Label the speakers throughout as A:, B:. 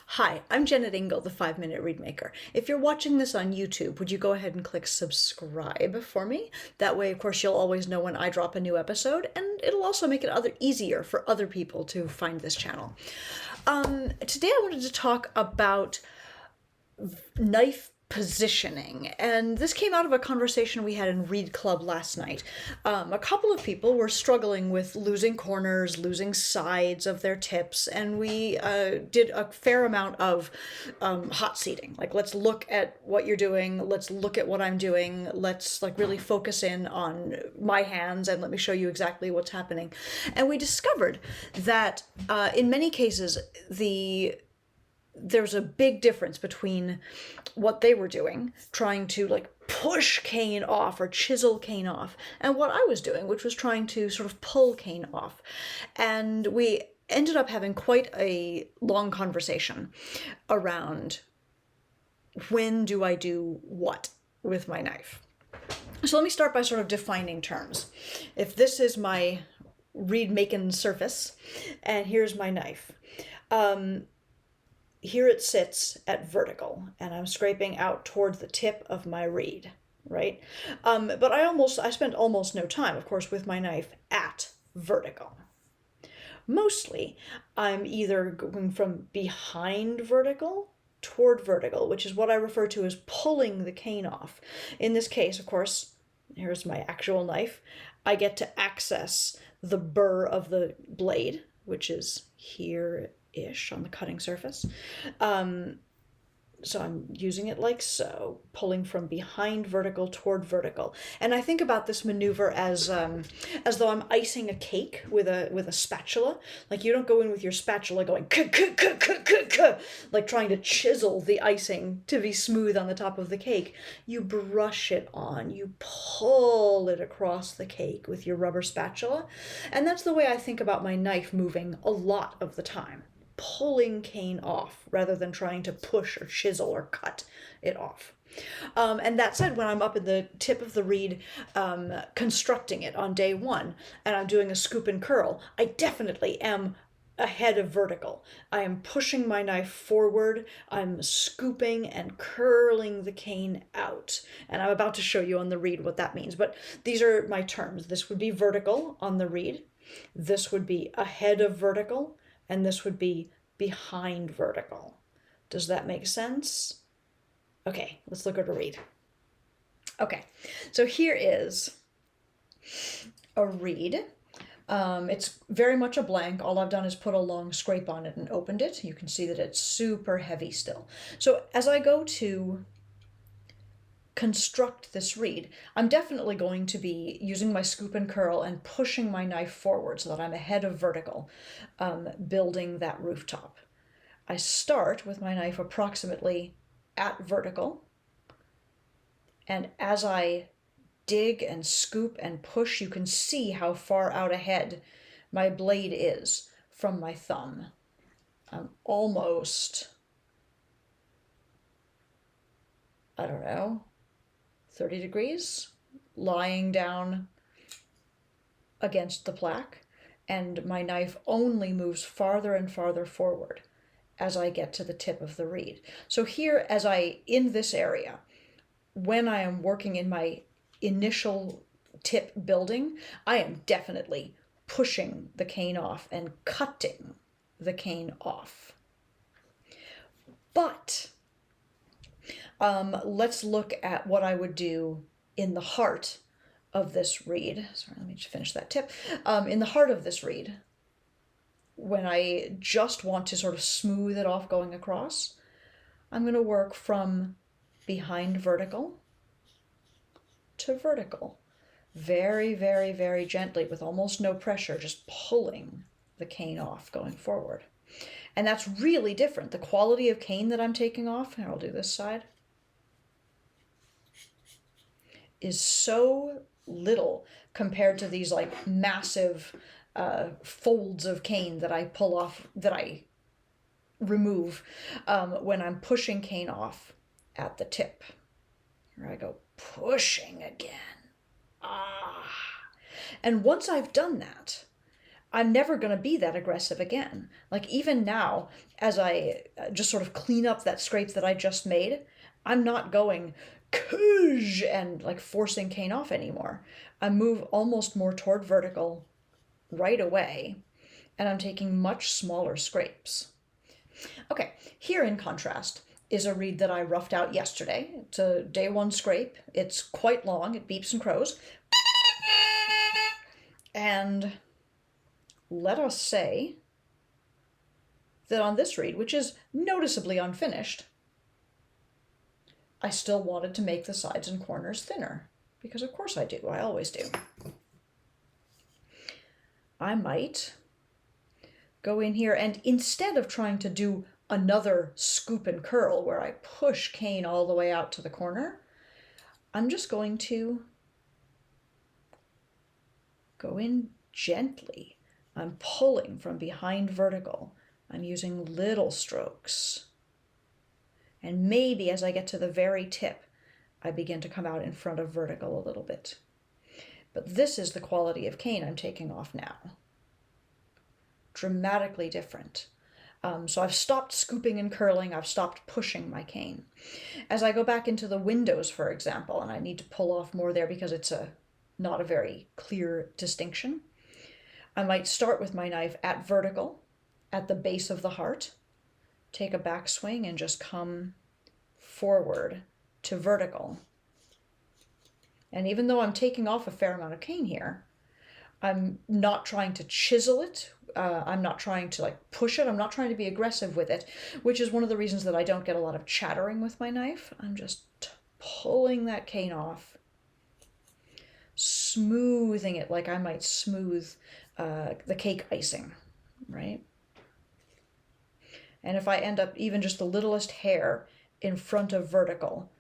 A: Hi, I'm Jennet Ingle, the 5-Minute Reedmaker. If you're watching this on YouTube, would you go ahead and click subscribe for me? That way, of course, you'll always know when I drop a new episode, and it'll also make it easier for other people to find this channel. Today I wanted to talk about knife positioning, and this came out of a conversation we had in Read Club last night. A couple of people were struggling with losing corners, losing sides of their tips, and we did a fair amount of hot seating. Like, let's look at what you're doing, let's look at what I'm doing, let's really focus in on my hands, and let me show you exactly what's happening. And we discovered that in many cases there's a big difference between what they were doing, trying to push cane off or chisel cane off, and what I was doing, which was trying to sort of pull cane off. And we ended up having quite a long conversation around when do I do what with my knife. So let me start by sort of defining terms. If this is my reed-making surface, and here's my knife. Here it sits at vertical, and I'm scraping out toward the tip of my reed, right? But I spent almost no time, of course, with my knife at vertical. Mostly, I'm either going from behind vertical toward vertical, which is what I refer to as pulling the cane off. In this case, of course, here's my actual knife. I get to access the burr of the blade, which is here-ish on the cutting surface. So I'm using it like so, pulling from behind vertical toward vertical. And I think about this maneuver as though I'm icing a cake with a spatula. Like, you don't go in with your spatula going like trying to chisel the icing to be smooth on the top of the cake. You brush it on, you pull it across the cake with your rubber spatula. And that's the way I think about my knife moving a lot of the time. Pulling cane off rather than trying to push or chisel or cut it off. And that said, when I'm up at the tip of the reed constructing it on day one and I'm doing a scoop and curl, I definitely am ahead of vertical. I am pushing my knife forward, I'm scooping and curling the cane out. And I'm about to show you on the reed what that means, but these are my terms. This would be vertical on the reed, this would be ahead of vertical, and this would be behind vertical. Does that make sense? Okay, let's look at a reed. Okay, so here is a reed. It's very much a blank. All I've done is put a long scrape on it and opened it. You can see that it's super heavy still. So as I go to construct this reed, I'm definitely going to be using my scoop and curl and pushing my knife forward so that I'm ahead of vertical, building that rooftop. I start with my knife approximately at vertical, and as I dig and scoop and push, you can see how far out ahead my blade is from my thumb. I'm almost, I don't know, 30 degrees, lying down against the plaque, and my knife only moves farther and farther forward as I get to the tip of the reed. So here, in this area, when I am working in my initial tip building, I am definitely pushing the cane off and cutting the cane off. But let's look at what I would do in the heart of this reed. Sorry, let me just finish that tip. In the heart of this reed, when I just want to sort of smooth it off going across, I'm going to work from behind vertical to vertical. Very, very, very gently with almost no pressure, just pulling the cane off going forward. And that's really different. The quality of cane that I'm taking off, here I'll do this side, is so little compared to these massive folds of cane that I pull off, that I remove when I'm pushing cane off at the tip. Here I go, pushing again. And once I've done that, I'm never going to be that aggressive again. Like even now, as I just sort of clean up that scrape that I just made, I'm not going and like forcing cane off anymore. I move almost more toward vertical right away, and I'm taking much smaller scrapes. Okay, here in contrast is a reed that I roughed out yesterday. It's a day one scrape. It's quite long. It beeps and crows. And let us say that on this reed, which is noticeably unfinished, I still wanted to make the sides and corners thinner, because of course I do. I always do. I might go in here and instead of trying to do another scoop and curl where I push cane all the way out to the corner, I'm just going to go in gently. I'm pulling from behind vertical. I'm using little strokes. And maybe as I get to the very tip, I begin to come out in front of vertical a little bit. But this is the quality of cane I'm taking off now. Dramatically different. So I've stopped scooping and curling. I've stopped pushing my cane. As I go back into the windows, for example, and I need to pull off more there because it's not a very clear distinction, I might start with my knife at vertical, at the base of the heart, take a backswing and just come forward to vertical. And even though I'm taking off a fair amount of cane here, I'm not trying to chisel it. I'm not trying to like push it. I'm not trying to be aggressive with it, which is one of the reasons that I don't get a lot of chattering with my knife. I'm just pulling that cane off, smoothing it like I might smooth the cake icing, right? And if I end up even just the littlest hair in front of vertical,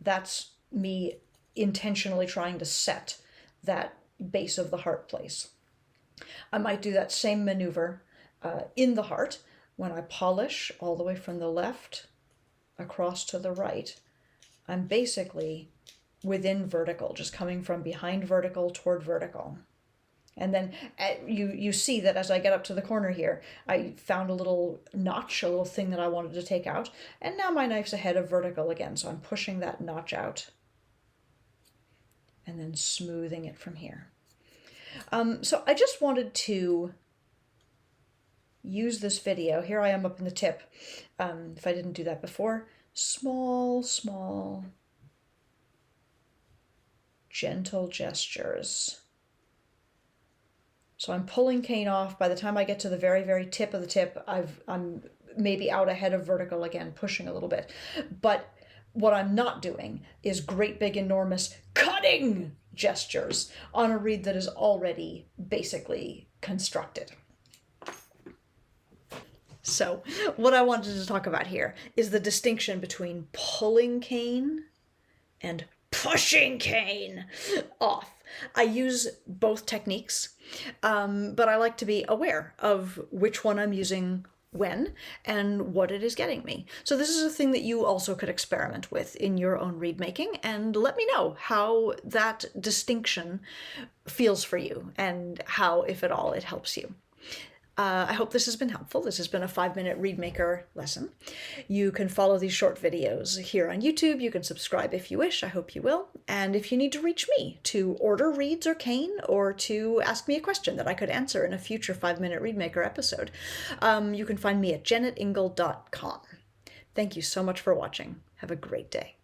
A: that's me intentionally trying to set that base of the heart place. I might do that same maneuver in the heart when I polish all the way from the left across to the right. I'm basically within vertical, just coming from behind vertical toward vertical. And then you see that as I get up to the corner here, I found a little notch, a little thing that I wanted to take out. And now my knife's ahead of vertical again, so I'm pushing that notch out and then smoothing it from here. So I just wanted to use this video. Here I am up in the tip. If I didn't do that before, small, gentle gestures. So I'm pulling cane off. By the time I get to the very, very tip of the tip, I'm maybe out ahead of vertical again, pushing a little bit. But what I'm not doing is great, big, enormous cutting gestures on a reed that is already basically constructed. So what I wanted to talk about here is the distinction between pulling cane and pushing cane off. I use both techniques, but I like to be aware of which one I'm using when and what it is getting me. So this is a thing that you also could experiment with in your own reed making, and let me know how that distinction feels for you and how, if at all, it helps you. I hope this has been helpful. This has been a 5-minute Reedmaker lesson. You can follow these short videos here on YouTube. You can subscribe if you wish. I hope you will. And if you need to reach me to order reeds or cane or to ask me a question that I could answer in a future 5-minute Reedmaker episode, you can find me at jennetingle.com. Thank you so much for watching. Have a great day.